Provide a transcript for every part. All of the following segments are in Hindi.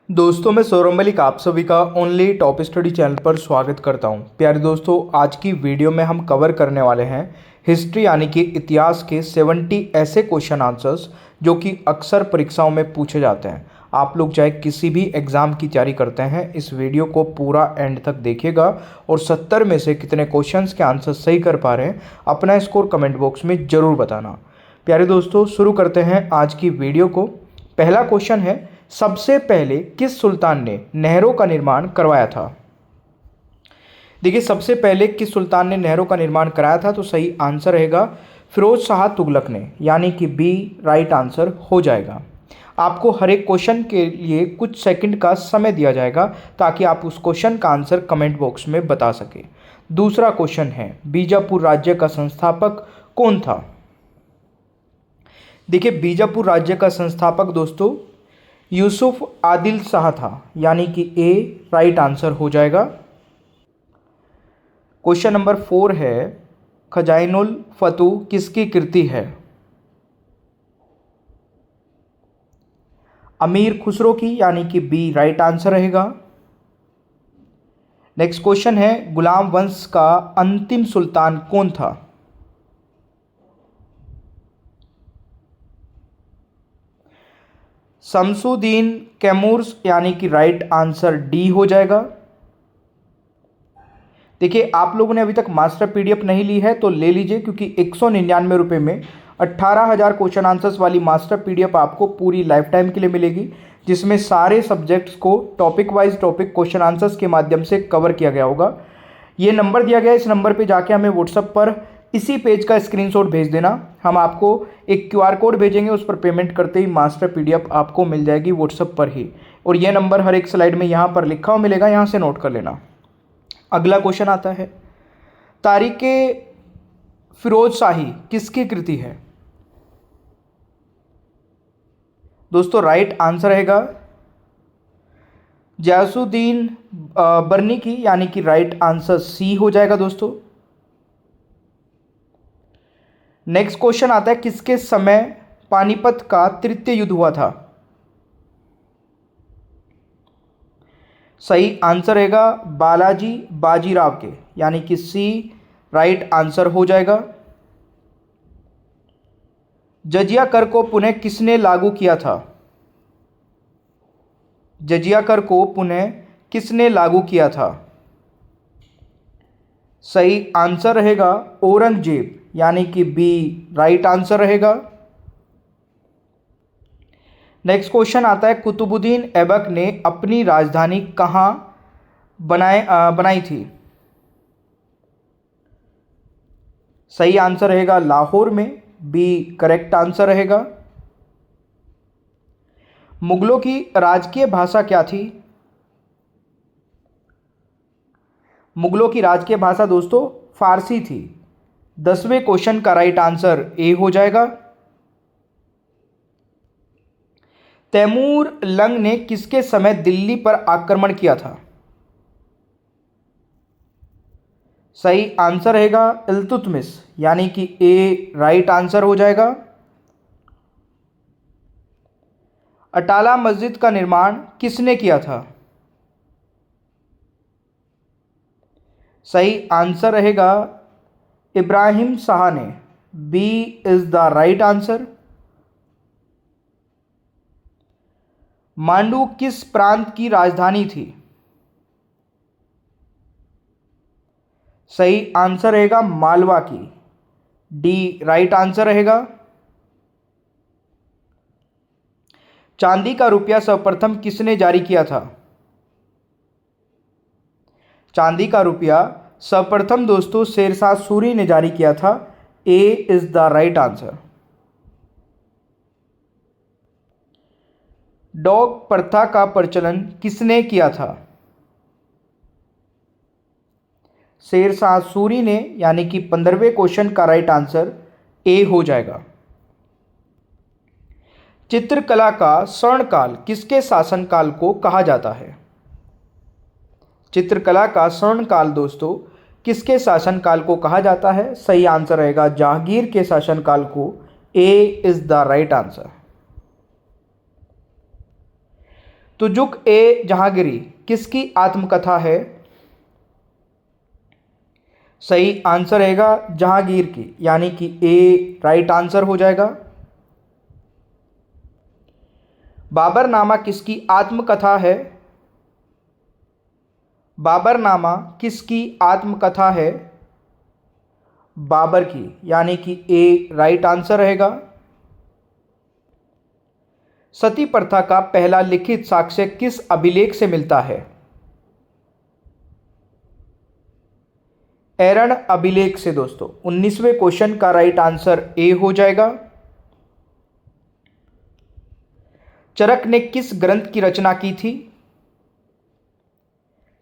दोस्तों मैं सौरभ मलिक आप सभी का ओनली टॉप स्टडी चैनल पर स्वागत करता हूं। प्यारे दोस्तों, आज की वीडियो में हम कवर करने वाले हैं हिस्ट्री यानी कि इतिहास के 70 ऐसे क्वेश्चन आंसर्स जो कि अक्सर परीक्षाओं में पूछे जाते हैं। आप लोग चाहे किसी भी एग्ज़ाम की तैयारी करते हैं, इस वीडियो को पूरा एंड तक देखिएगा और 70 में से कितने क्वेश्चंस के आंसर सही कर पा रहे हैं अपना स्कोर कमेंट बॉक्स में ज़रूर बताना। प्यारे दोस्तों, शुरू करते हैं आज की वीडियो को। पहला क्वेश्चन है, सबसे पहले किस सुल्तान ने नहरों का निर्माण करवाया था? देखिए, सबसे पहले किस सुल्तान ने नहरों का निर्माण कराया था, तो सही आंसर रहेगा फिरोज शाह तुगलक ने, यानी कि बी राइट आंसर हो जाएगा। आपको हर एक क्वेश्चन के लिए कुछ सेकंड का समय दिया जाएगा ताकि आप उस क्वेश्चन का आंसर कमेंट बॉक्स में बता सके। दूसरा क्वेश्चन है, बीजापुर राज्य का संस्थापक कौन था? देखिए, बीजापुर राज्य का संस्थापक दोस्तों यूसुफ आदिल शाह था, यानी कि ए राइट आंसर हो जाएगा। क्वेश्चन नंबर 4 है, खजाइनुल फतूह किसकी कृति है? अमीर खुसरो की, यानी कि बी राइट आंसर रहेगा। नेक्स्ट क्वेश्चन है, गुलाम वंश का अंतिम सुल्तान कौन था? शमसुद्दीन कैमूर्स, यानी कि राइट आंसर डी हो जाएगा। देखिए, आप लोगों ने अभी तक मास्टर पीडीएफ नहीं ली है तो ले लीजिए, क्योंकि 199 रुपये में 18,000 क्वेश्चन आंसर्स वाली मास्टर पीडीएफ आपको पूरी लाइफ टाइम के लिए मिलेगी, जिसमें सारे सब्जेक्ट्स को topic wise topic question answers के माध्यम से कवर किया गया होगा। ये नंबर दिया गया है, इस नंबर पर जाके हमें व्हाट्सएप पर इसी पेज का स्क्रीनशॉट भेज देना। हम आपको एक क्यूआर कोड भेजेंगे, उस पर पेमेंट करते ही मास्टर पीडीएफ आपको मिल जाएगी व्हाट्सएप पर ही। और ये नंबर हर एक स्लाइड में यहाँ पर लिखा हुआ मिलेगा, यहाँ से नोट कर लेना। अगला क्वेश्चन आता है, तारीख़ फिरोज शाही किसकी कृति है? दोस्तों राइट आंसर रहेगा गयासुद्दीन बरनी की, यानी कि राइट आंसर सी हो जाएगा दोस्तों। नेक्स्ट क्वेश्चन आता है, किसके समय पानीपत का तृतीय युद्ध हुआ था? सही आंसर रहेगा बालाजी बाजीराव के, यानी कि सी राइट आंसर हो जाएगा। जजिया कर को पुनः किसने लागू किया था? जजिया कर को पुनः किसने लागू किया था? सही आंसर रहेगा औरंगजेब, यानी कि बी राइट आंसर रहेगा। नेक्स्ट क्वेश्चन आता है, कुतुबुद्दीन ऐबक ने अपनी राजधानी कहाँ बनाई थी? सही आंसर रहेगा लाहौर में, बी करेक्ट आंसर रहेगा। मुगलों की राजकीय भाषा क्या थी? मुगलों की राजकीय भाषा दोस्तों फारसी थी। 10वें क्वेश्चन का राइट आंसर ए हो जाएगा। तैमूर लंग ने किसके समय दिल्ली पर आक्रमण किया था? सही आंसर रहेगा इल्तुतमिश, यानी कि ए राइट आंसर हो जाएगा। अटाला मस्जिद का निर्माण किसने किया था? सही आंसर रहेगा इब्राहिम शाह ने, B is the right answer. Mandu किस प्रांत की राजधानी थी? सही आंसर रहेगा मालवा की, डी राइट आंसर रहेगा। चांदी का रुपया सर्वप्रथम किसने जारी किया था? चांदी का रुपया सर्वप्रथम दोस्तों शेरशाह सूरी ने जारी किया था, A is the right answer. डॉग प्रथा का प्रचलन किसने किया था? शेरशाह सूरी ने, यानी कि 15वें क्वेश्चन का राइट आंसर ए हो जाएगा। चित्रकला का स्वर्णकाल किसके शासनकाल को कहा जाता है? चित्रकला का स्वर्णकाल दोस्तों किसके शासनकाल को कहा जाता है? सही आंसर रहेगा जहांगीर के शासनकाल को, A is the right answer. Tuzuk e Jahangiri किसकी आत्मकथा है? सही आंसर रहेगा जहांगीर की, यानी कि ए राइट आंसर हो जाएगा। बाबरनामा किसकी आत्मकथा है? बाबरनामा किसकी आत्मकथा है? बाबर की, यानी कि ए राइट आंसर रहेगा। सती प्रथा का पहला लिखित साक्ष्य किस अभिलेख से मिलता है? एरण अभिलेख से दोस्तों। 19वें क्वेश्चन का राइट आंसर ए हो जाएगा। चरक ने किस ग्रंथ की रचना की थी?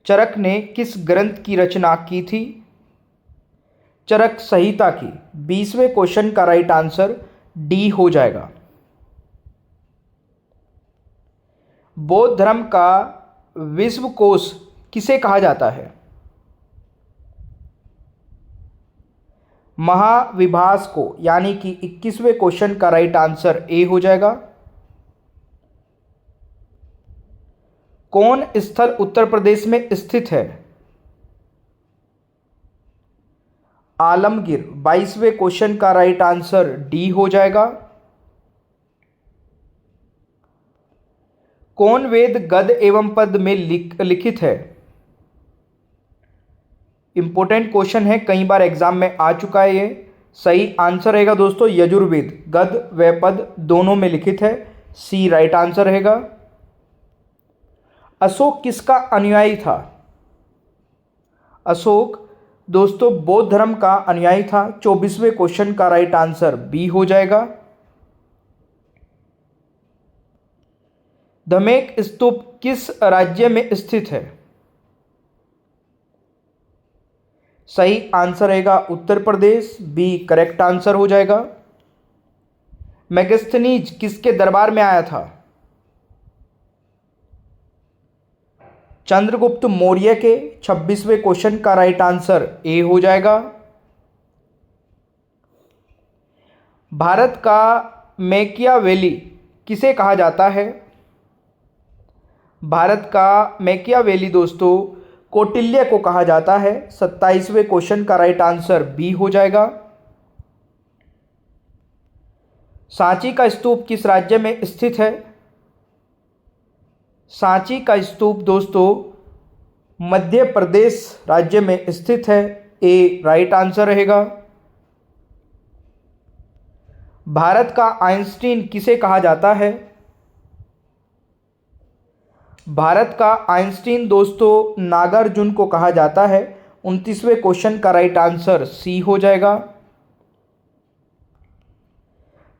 चरक ने किस ग्रंथ की रचना की थी? चरक संहिता की। 20वें क्वेश्चन का राइट आंसर डी हो जाएगा। बौद्ध धर्म का विश्वकोश किसे कहा जाता है? महाविभास को, यानी कि 21वें क्वेश्चन का राइट आंसर ए हो जाएगा। कौन स्थल उत्तर प्रदेश में स्थित है? आलमगीर। 22वें क्वेश्चन का राइट आंसर डी हो जाएगा। कौन वेद गद एवं पद में लिखित है? इंपॉर्टेंट क्वेश्चन है, कई बार एग्जाम में आ चुका है ये। सही आंसर रहेगा दोस्तों यजुर्वेद, गद व पद दोनों में लिखित है। सी राइट आंसर रहेगा। अशोक किसका अनुयायी था? अशोक दोस्तों बौद्ध धर्म का अनुयायी था। 24वें क्वेश्चन का राइट आंसर बी हो जाएगा। धमेक स्तूप किस राज्य में स्थित है? सही आंसर रहेगा Uttar Pradesh, B correct answer हो जाएगा। मेगस्थनीज किसके दरबार में आया था? चंद्रगुप्त मौर्य के। 26वें क्वेश्चन का राइट आंसर ए हो जाएगा। भारत का मैकियावेली किसे कहा जाता है? भारत का मैकियावेली दोस्तों कौटिल्य को कहा जाता है। 27वें क्वेश्चन का राइट आंसर बी हो जाएगा। सांची का स्तूप किस राज्य में स्थित है? सांची का स्तूप दोस्तों मध्य प्रदेश राज्य में स्थित है। ए राइट आंसर रहेगा। भारत का आइंस्टीन किसे कहा जाता है? भारत का आइंस्टीन दोस्तों नागार्जुन को कहा जाता है। 29वें क्वेश्चन का राइट आंसर सी हो जाएगा।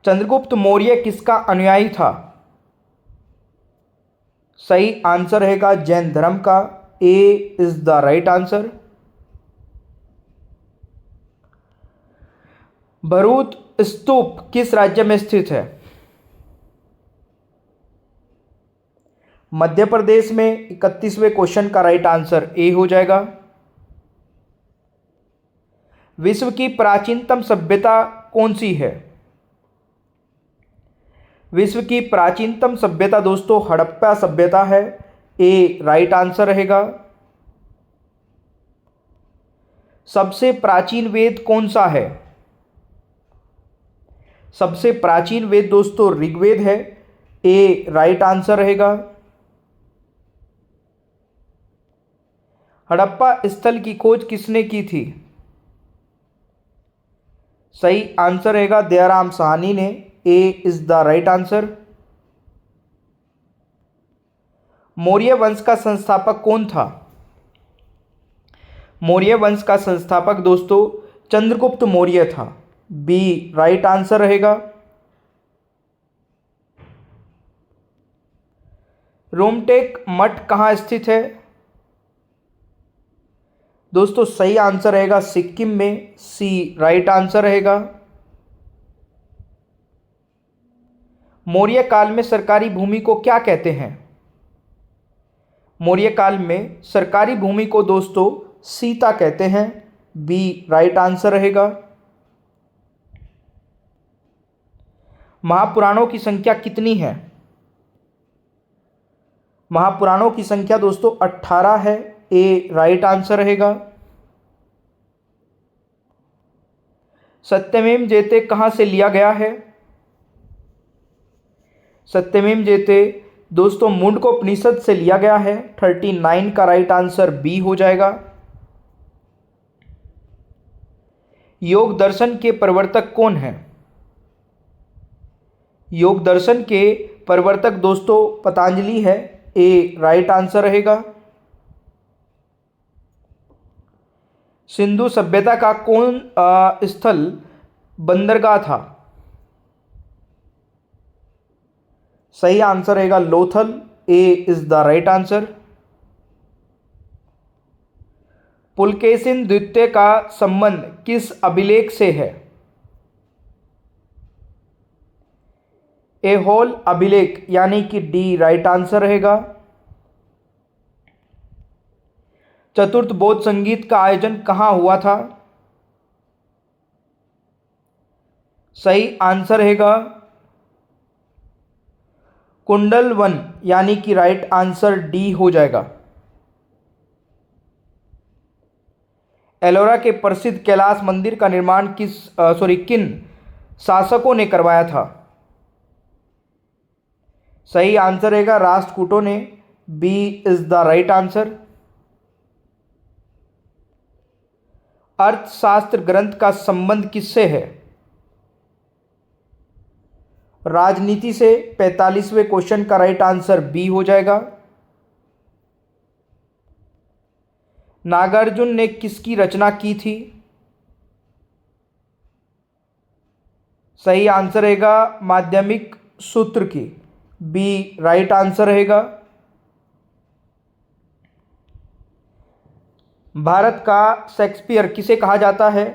चंद्रगुप्त मौर्य किसका अनुयायी था? सही आंसर रहेगा जैन धर्म का। A is the right answer. Bharuch स्तूप किस राज्य में स्थित है? मध्य प्रदेश में। 31वें क्वेश्चन का राइट आंसर ए हो जाएगा। विश्व की प्राचीनतम सभ्यता कौन सी है? विश्व की प्राचीनतम सभ्यता दोस्तों हड़प्पा सभ्यता है। ए राइट आंसर रहेगा। सबसे प्राचीन वेद कौन सा है? सबसे प्राचीन वेद दोस्तों ऋग्वेद है। ए राइट आंसर रहेगा। हड़प्पा स्थल की खोज किसने की थी? सही आंसर रहेगा दयाराम साहनी ने। A is the right answer. Maurya वंश का संस्थापक कौन था? मौर्य वंश का संस्थापक दोस्तों चंद्रगुप्त मौर्य था। बी राइट आंसर रहेगा। रोमटेक मठ कहाँ स्थित है? दोस्तों सही आंसर रहेगा सिक्किम में। सी राइट आंसर रहेगा। मौर्य काल में सरकारी भूमि को क्या कहते हैं? मौर्य काल में सरकारी भूमि को दोस्तों सीता कहते हैं। बी राइट आंसर रहेगा। महापुराणों की संख्या कितनी है? महापुराणों की संख्या दोस्तों 18 है, ए राइट आंसर रहेगा। सत्यमेव जयते कहाँ से लिया गया है? सत्यमेव जयते दोस्तों मुंडकोपनिषद से लिया गया है। 39 का राइट आंसर बी हो जाएगा। योग दर्शन के प्रवर्तक कौन है? योग दर्शन के प्रवर्तक दोस्तों पतंजलि है, ए राइट आंसर रहेगा। सिंधु सभ्यता का कौन स्थल बंदरगाह था? सही आंसर रहेगा Lothal, A is the right answer. Pulakeshin द्वितीय का संबंध किस अभिलेख से है? एहोल अभिलेख यानी कि डी राइट आंसर रहेगा। चतुर्थ बौद्ध संगीत का आयोजन कहाँ हुआ था? सही आंसर रहेगा कुंडल वन यानी कि राइट आंसर डी हो जाएगा। एलोरा के प्रसिद्ध कैलाश मंदिर का निर्माण किन शासकों ने करवाया था? सही आंसर रहेगा राष्ट्रकूटों ने, B is the right answer. Arthashastra ग्रंथ का संबंध किससे है? राजनीति से। 45वें क्वेश्चन का राइट आंसर बी हो जाएगा। नागार्जुन ने किसकी रचना की थी? सही आंसर रहेगा माध्यमिक सूत्र की, बी राइट आंसर रहेगा। भारत का शेक्सपियर किसे कहा जाता है?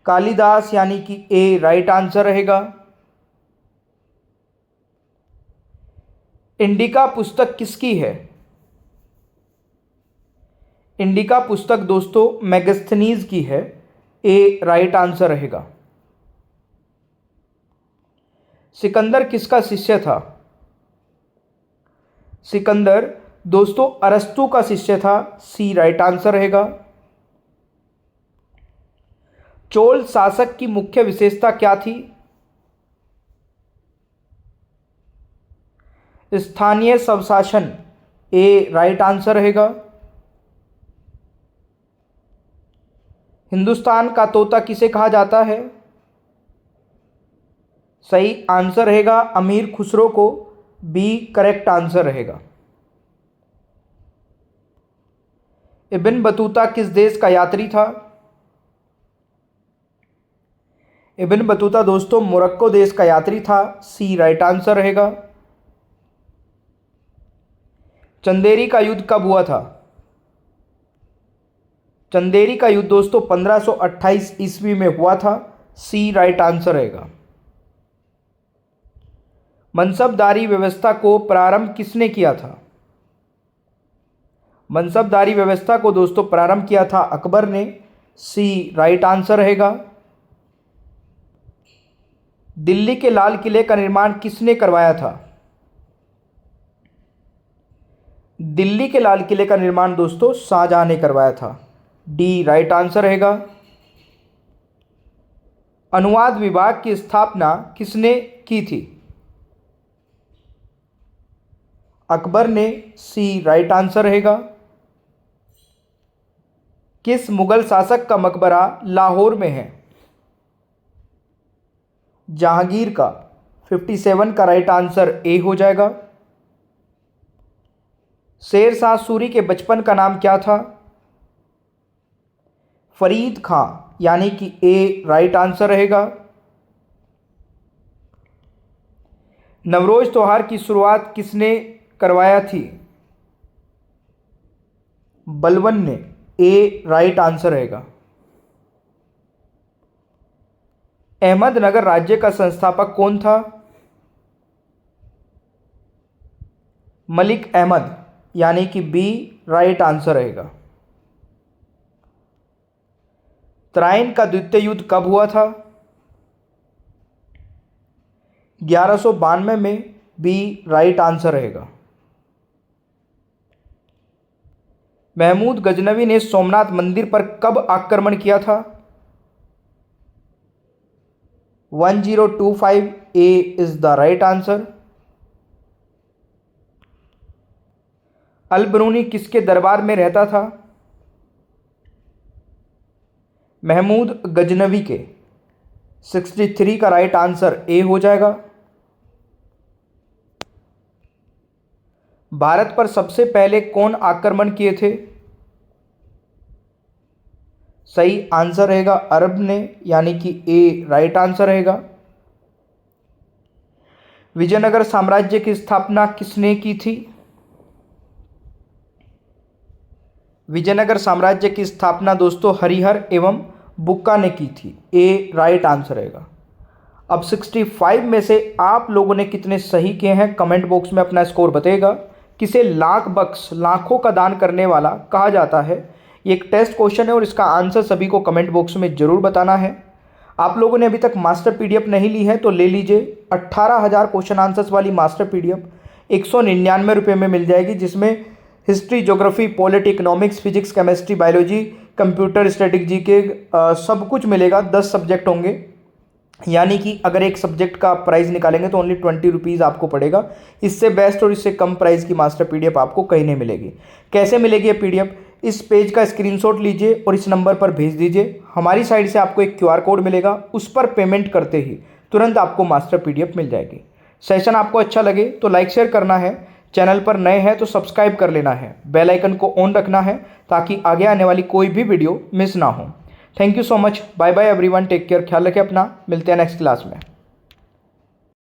कालिदास यानी कि ए राइट आंसर रहेगा। इंडिका पुस्तक किसकी है? इंडिका पुस्तक दोस्तों मैगस्थनीज की है, ए राइट आंसर रहेगा। सिकंदर किसका शिष्य था? सिकंदर दोस्तों अरस्तु का शिष्य था, सी राइट आंसर रहेगा। चोल शासक की मुख्य विशेषता क्या थी? स्थानीय स्वशासन, ए राइट आंसर रहेगा। हिंदुस्तान का तोता किसे कहा जाता है? सही आंसर रहेगा अमीर खुसरो को, बी करेक्ट आंसर रहेगा। इब्न बतूता किस देश का यात्री था? इब्न बतूता दोस्तों मोरक्को देश का यात्री था, सी राइट आंसर रहेगा। चंदेरी का युद्ध कब हुआ था? चंदेरी का युद्ध दोस्तों 1528 ईस्वी में हुआ था, सी राइट आंसर रहेगा। मनसबदारी व्यवस्था को प्रारंभ किसने किया था? मनसबदारी व्यवस्था को दोस्तों प्रारंभ किया था अकबर ने, सी राइट आंसर रहेगा। दिल्ली के लाल किले का निर्माण किसने करवाया था? दिल्ली के लाल किले का निर्माण दोस्तों शाहजहां ने करवाया था, डी राइट आंसर रहेगा। अनुवाद विभाग की स्थापना किसने की थी? अकबर ने, सी राइट आंसर रहेगा। किस मुगल शासक का मकबरा लाहौर में है? जहांगीर का। 57 का राइट आंसर ए हो जाएगा। शेर शाह सूरी के बचपन का नाम क्या था? फरीद खां यानी कि ए राइट आंसर रहेगा। नवरोज त्योहार की शुरुआत किसने करवाया थी? बलबन ने, ए राइट आंसर रहेगा। अहमदनगर राज्य का संस्थापक कौन था? मलिक अहमद यानी कि बी राइट आंसर रहेगा। तराइन का द्वितीय युद्ध कब हुआ था? 1192 में, बी राइट आंसर रहेगा। महमूद गजनवी ने सोमनाथ मंदिर पर कब आक्रमण किया था? 1025 ए is the right answer. Al-Biruni किसके दरबार में रहता था? महमूद गजनवी के। 63 का राइट आंसर ए हो जाएगा। भारत पर सबसे पहले कौन आक्रमण किए थे? सही आंसर रहेगा अरब ने, यानी कि ए राइट आंसर रहेगा। विजयनगर साम्राज्य की स्थापना किसने की थी? विजयनगर साम्राज्य की स्थापना दोस्तों हरिहर एवं बुक्का ने की थी। ए राइट आंसर रहेगा। अब 65 में से आप लोगों ने कितने सही किए हैं कमेंट बॉक्स में अपना स्कोर बताइएगा। किसे लाख बख्श लाखों का दान करने वाला कहा जाता है? ये एक टेस्ट क्वेश्चन है और इसका आंसर सभी को कमेंट बॉक्स में जरूर बताना है। आप लोगों ने अभी तक मास्टर पीडीएफ नहीं ली है तो ले लीजिए। 18,000 क्वेश्चन आंसर्स वाली मास्टर पीडीएफ 199 रुपये में मिल जाएगी, जिसमें history, geography, polity, economics, physics, chemistry, biology, computer, static के सब कुछ मिलेगा। 10 सब्जेक्ट होंगे, यानी कि अगर एक सब्जेक्ट का प्राइस निकालेंगे तो ओनली 20 रुपीज़ आपको पड़ेगा। इससे बेस्ट और इससे कम प्राइस की मास्टर पीडीएफ आपको कहीं नहीं मिलेगी। कैसे मिलेगी ये पीडीएफ? इस पेज का स्क्रीनशॉट लीजिए और इस नंबर पर भेज दीजिए। हमारी साइड से आपको एक क्यूआर कोड मिलेगा, उस पर पेमेंट करते ही तुरंत आपको मास्टर पीडीएफ मिल जाएगी। सेशन आपको अच्छा लगे तो लाइक शेयर करना है, चैनल पर नए हैं तो सब्सक्राइब कर लेना है, बेल आइकन को ऑन रखना है ताकि आगे आने वाली कोई भी वीडियो मिस ना हो। Thank you so much. Bye bye everyone, take care, ख्याल रखें अपना। मिलते हैं नेक्स्ट क्लास में।